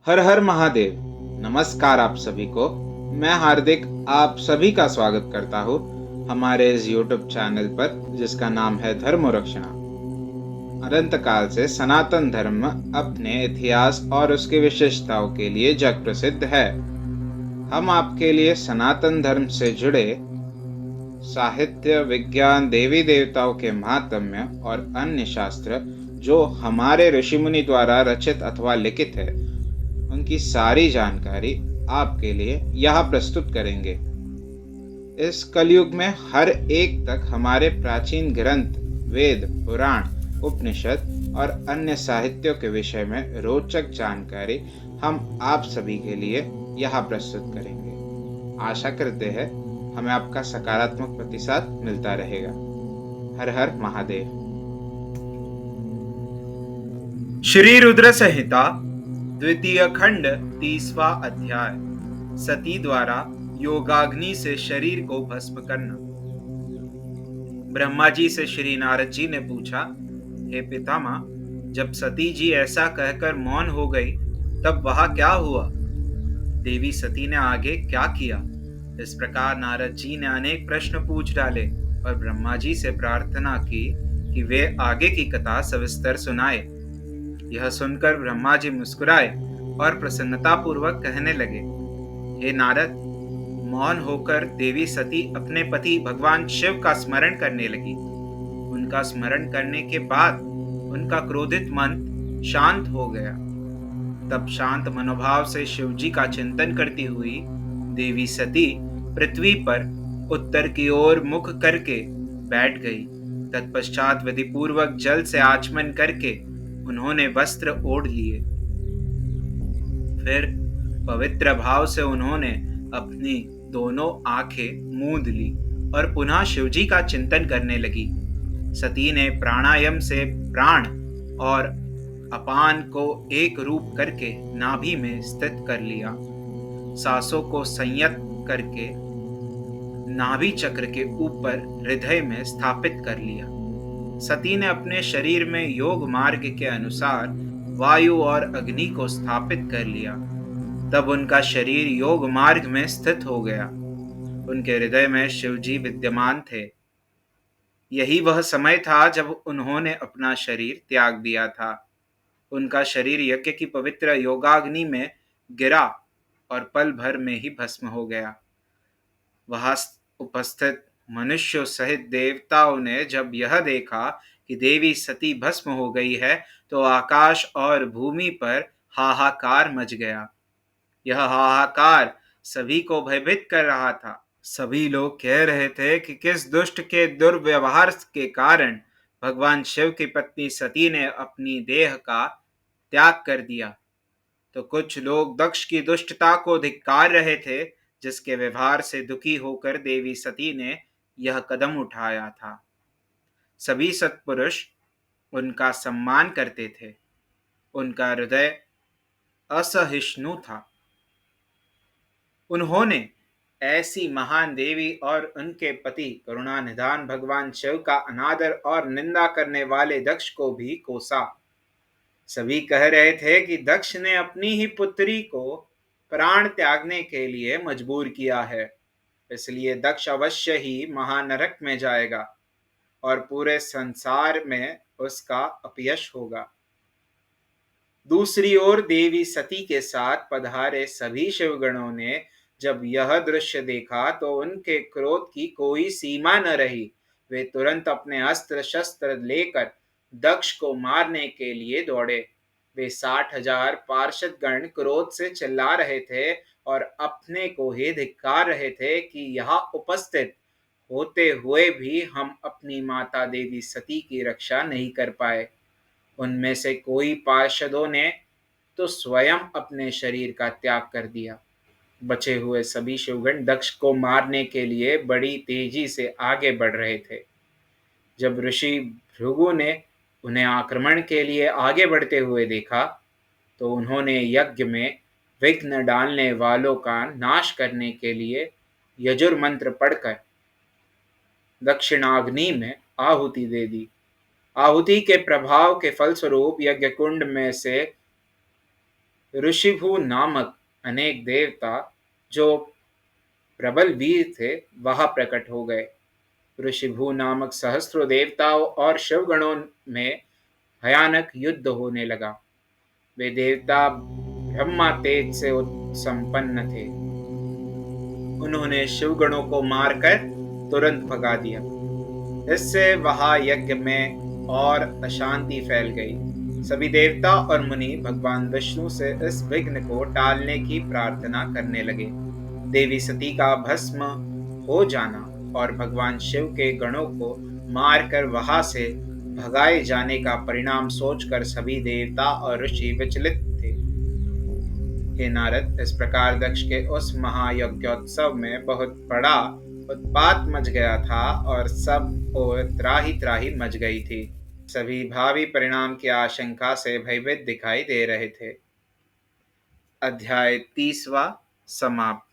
हर हर महादेव। नमस्कार आप सभी को। मैं हार्दिक आप सभी का स्वागत करता हूँ हमारे इस यूट्यूब चैनल पर जिसका नाम है धर्म रक्षणा। अनंत काल से सनातन धर्म अपने इतिहास और उसकी विशेषताओं के लिए जग प्रसिद्ध है। हम आपके लिए सनातन धर्म से जुड़े साहित्य, विज्ञान, देवी देवताओं के महात्म्य और अन्य शास्त्र जो हमारे ऋषि मुनि द्वारा रचित अथवा लिखित है, उनकी सारी जानकारी आपके लिए यहाँ प्रस्तुत करेंगे। इस कलयुग में हर एक तक हमारे प्राचीन ग्रंथ, वेद, पुराण, उपनिषद और अन्य साहित्यों के विषय में रोचक जानकारी हम आप सभी के लिए यहाँ प्रस्तुत करेंगे। आशा करते हैं हमें आपका सकारात्मक प्रतिसाद मिलता रहेगा। हर हर महादेव। श्री रुद्र संहिता द्वितीय खंड 30वां अध्याय। सती द्वारा योगाग्नि से शरीर को भस्म करना। ब्रह्मा जी से श्री नारद जी ने पूछा, हे पितामह, जब सती जी ऐसा कहकर मौन हो गई तब वहां क्या हुआ? देवी सती ने आगे क्या किया? इस प्रकार नारद जी ने अनेक प्रश्न पूछ डाले और ब्रह्मा जी से प्रार्थना की कि वे आगे की कथा सविस्तर सुनाए। यह सुनकर ब्रह्मा जी मुस्कुराए और प्रसन्नता पूर्वक कहने लगे, हे नारद, मौन होकर देवी सती अपने पति भगवान शिव का स्मरण करने लगी। उनका स्मरण करने के बाद उनका क्रोधित मन शांत हो गया। तब शांत मनोभाव से शिव जी का चिंतन करती हुई देवी सती पृथ्वी पर उत्तर की ओर मुख करके बैठ गई। तत्पश्चात विधि पूर्वक जल से आचमन करके उन्होंने वस्त्र ओढ़ लिए। फिर पवित्र भाव से उन्होंने अपनी दोनों आंखें मूंद ली और पुनः शिवजी का चिंतन करने लगी। सती ने प्राणायाम से प्राण और अपान को एक रूप करके नाभि में स्थित कर लिया। सांसों को संयत करके नाभि चक्र के ऊपर हृदय में स्थापित कर लिया। सती ने अपने शरीर में योग मार्ग के अनुसार वायु और अग्नि को स्थापित कर लिया। तब उनका शरीर योग मार्ग में स्थित हो गया। उनके हृदय में शिवजी विद्यमान थे। यही वह समय था जब उन्होंने अपना शरीर त्याग दिया था। उनका शरीर यज्ञ की पवित्र योगाग्नि में गिरा और पल भर में ही भस्म हो गया। वहां उपस्थित मनुष्यों सहित देवताओं ने जब यह देखा कि देवी सती भस्म हो गई है तो आकाश और भूमि पर हाहाकार मच गया। यह हाहाकार सभी को भयभीत कर रहा था। सभी लोग कह रहे थे कि किस दुष्ट के दुर्व्यवहार के कारण भगवान शिव की पत्नी सती ने अपनी देह का त्याग कर दिया। तो कुछ लोग दक्ष की दुष्टता को धिक्कार रहे थे, जिसके व्यवहार से दुखी होकर देवी सती ने यह कदम उठाया था। सभी सत्पुरुष उनका सम्मान करते थे। उनका हृदय असहिष्णु था। उन्होंने ऐसी महान देवी और उनके पति करुणा निधान भगवान शिव का अनादर और निंदा करने वाले दक्ष को भी कोसा। सभी कह रहे थे कि दक्ष ने अपनी ही पुत्री को प्राण त्यागने के लिए मजबूर किया है, इसलिए दक्ष अवश्य ही महानरक में जाएगा और पूरे संसार में उसका अपयश होगा। दूसरी ओर देवी सती के साथ पधारे सभी शिवगणों ने जब यह दृश्य देखा तो उनके क्रोध की कोई सीमा न रही। वे तुरंत अपने अस्त्र शस्त्र लेकर दक्ष को मारने के लिए दौड़े। वे 60,000 पार्षद गण क्रोध से चिल्ला रहे थे और अपने को ही धिक्कार रहे थे कि यहाँ उपस्थित होते हुए भी हम अपनी माता देवी सती की रक्षा नहीं कर पाए। उनमें से कोई पार्षदों ने तो स्वयं अपने शरीर का त्याग कर दिया। बचे हुए सभी शिवगण दक्ष को मारने के लिए बड़ी तेजी से आगे बढ़ रहे थे। जब ऋषि भृगु ने उन्हें आक्रमण के लिए आगे बढ़ते हुए देखा तो उन्होंने यज्ञ में विघ्न डालने वालों का नाश करने के लिए यजुर मंत्र पढ़कर दक्षिणाग्नि में आहुति दे दी। आहुति के प्रभाव के फलस्वरूप यज्ञ कुंड में से ऋषिभु नामक अनेक देवता जो प्रबल वीर थे वहां प्रकट हो गए। ऋषिभु नामक सहस्त्रों देवताओं और शिवगणों में भयानक युद्ध होने लगा। वे देवता ब्रह्मा तेज से संपन्न थे। उन्होंने शिवगणों को मारकर तुरंत भगा दिया। इससे वहां यज्ञ में और अशांति फैल गई। सभी देवता और मुनि भगवान विष्णु से इस विघ्न को टालने की प्रार्थना करने लगे। देवी सती का भस्म हो जाना और भगवान शिव के गणों को मारकर वहां से भगाए जाने का परिणाम सोचकर सभी देवता और ऋषि विचलित थे। हे नारद, इस प्रकार दक्ष के उस महायज्ञोत्सव में बहुत बड़ा उत्पात मच गया था और सब ओर त्राही त्राही मच गई थी। सभी भावी परिणाम की आशंका से भयभीत दिखाई दे रहे थे। अध्याय 30वां समाप्त।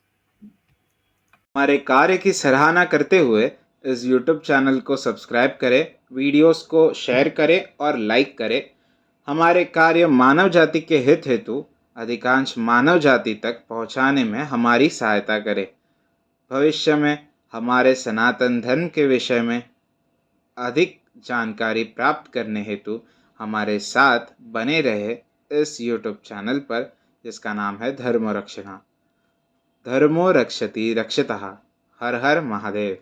हमारे कार्य की सराहना करते हुए इस YouTube चैनल को सब्सक्राइब करें, वीडियोस को शेयर करें और लाइक करें। हमारे कार्य मानव जाति के हित हेतु अधिकांश मानव जाति तक पहुंचाने में हमारी सहायता करें। भविष्य में हमारे सनातन धर्म के विषय में अधिक जानकारी प्राप्त करने हेतु हमारे साथ बने रहे इस YouTube चैनल पर, जिसका नाम है धर्म रक्षणा। धर्मो रक्षति रक्षतः। हर हर महादेव।